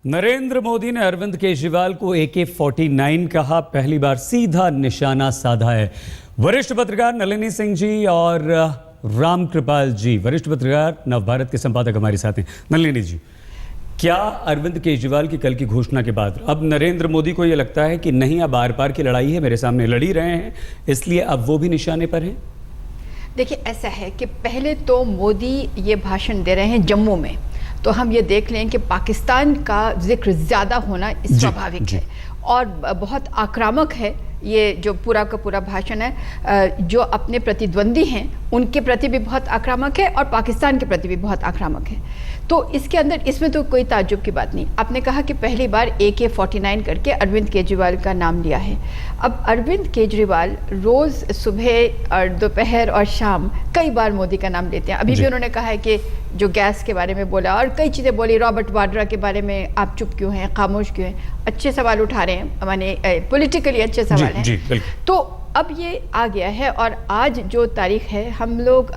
नरेंद्र मोदी ने अरविंद केजरीवाल को AK-49 कहा, पहली बार सीधा निशाना साधा है। वरिष्ठ पत्रकार नलिनी सिंह जी और राम कृपाल जी, वरिष्ठ पत्रकार नवभारत के संपादक हमारे साथ हैं। नलिनी जी, क्या अरविंद केजरीवाल की कल की घोषणा के बाद अब नरेंद्र मोदी को यह लगता है कि नहीं, अब आर पार की लड़ाई है, मेरे सामने लड़ ही रहे हैं, इसलिए अब वो भी निशाने पर हैं? देखिए, ऐसा है कि पहले तो मोदी ये भाषण दे रहे हैं जम्मू में, तो हम ये देख लें कि पाकिस्तान का जिक्र ज़्यादा होना स्वाभाविक है और बहुत आक्रामक है। ये जो पूरा का पूरा भाषण है, जो अपने प्रतिद्वंदी हैं उनके प्रति भी बहुत आक्रामक है और पाकिस्तान के प्रति भी बहुत आक्रामक है। तो इसके अंदर इसमें तो कोई ताज्जुब की बात नहीं। आपने कहा कि पहली बार AK-49 करके अरविंद केजरीवाल का नाम लिया है। अब अरविंद केजरीवाल रोज़ सुबह और दोपहर और शाम कई बार मोदी का नाम लेते हैं। अभी भी उन्होंने कहा है कि जो गैस के बारे में बोला और कई चीज़ें बोली, रॉबर्ट वाड्रा के बारे में आप चुप क्यों हैं, खामोश क्यों हैं, अच्छे सवाल उठा रहे हैं, माने पॉलिटिकली अच्छे सवाल हैं। तो अब ये आ गया है और आज जो तारीख है, हम लोग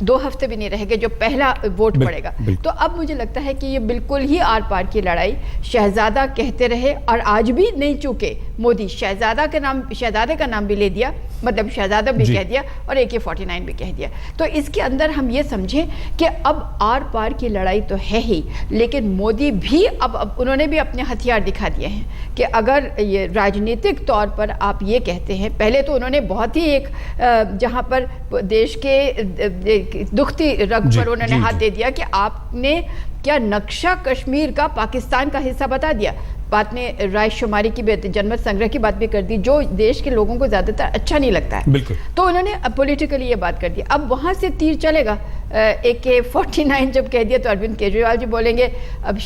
2 हफ्ते भी नहीं रहेंगे जो पहला वोट पड़ेगा। तो अब मुझे लगता है कि ये बिल्कुल ही आर पार की लड़ाई, शहजादा कहते रहे और आज भी नहीं चूके मोदी, शहजादे का नाम भी ले दिया, मतलब शहजादा भी कह दिया और AK-49 भी कह दिया। तो इसके अंदर हम ये समझें कि अब आर पार की लड़ाई तो है ही, लेकिन मोदी भी अब उन्होंने भी अपने हथियार दिखा दिए हैं कि अगर ये राजनीतिक तौर पर आप ये कहते हैं, पहले तो उन्होंने बहुत ही एक जहां पर देश के दुखती रग पर उन्होंने हाथ दे दिया कि आपने क्या नक्शा कश्मीर का पाकिस्तान का हिस्सा बता दिया। बात में रायशुमारी की जनमत संग्रह की बात भी कर दी, जो देश के लोगों को ज़्यादातर अच्छा नहीं लगता है। बिल्कुल। तो उन्होंने पॉलिटिकली ये बात कर दी। अब वहाँ से तीर चलेगा। AK-49 जब कह दिया तो अरविंद केजरीवाल जी बोलेंगे, अब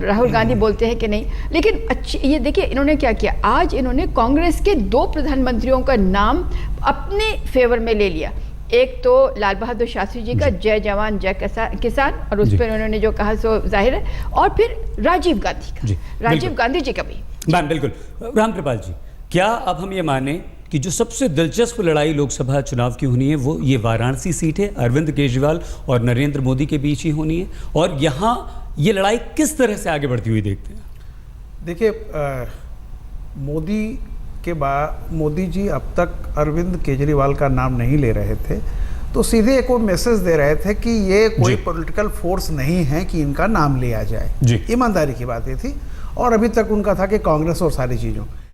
राहुल गांधी बोलते हैं कि नहीं। लेकिन ये देखिए इन्होंने क्या किया, आज इन्होंने कांग्रेस के 2 प्रधानमंत्रियों का नाम अपने फेवर में ले लिया। एक तो लाल बहादुर शास्त्री जी का जय जवान जय किसान, और उस पर उन्होंने जो कहा सो जाहिर है, और फिर राजीव गांधी का, राजीव गांधी जी का भी। मैम बिल्कुल। राम कृपाल जी, क्या अब हम ये माने कि जो सबसे दिलचस्प लड़ाई लोकसभा चुनाव की होनी है वो ये वाराणसी सीट है, अरविंद केजरीवाल और नरेंद्र मोदी के बीच ही होनी है, और यहाँ ये लड़ाई किस तरह से आगे बढ़ती हुई देखते हैं? देखिए, मोदी जी अब तक अरविंद केजरीवाल का नाम नहीं ले रहे थे, तो सीधे एक वो मैसेज दे रहे थे कि ये कोई पॉलिटिकल फोर्स नहीं है कि इनका नाम लिया जाए। ईमानदारी की बात ये थी, और अभी तक उनका था कि कांग्रेस और सारी चीज़ों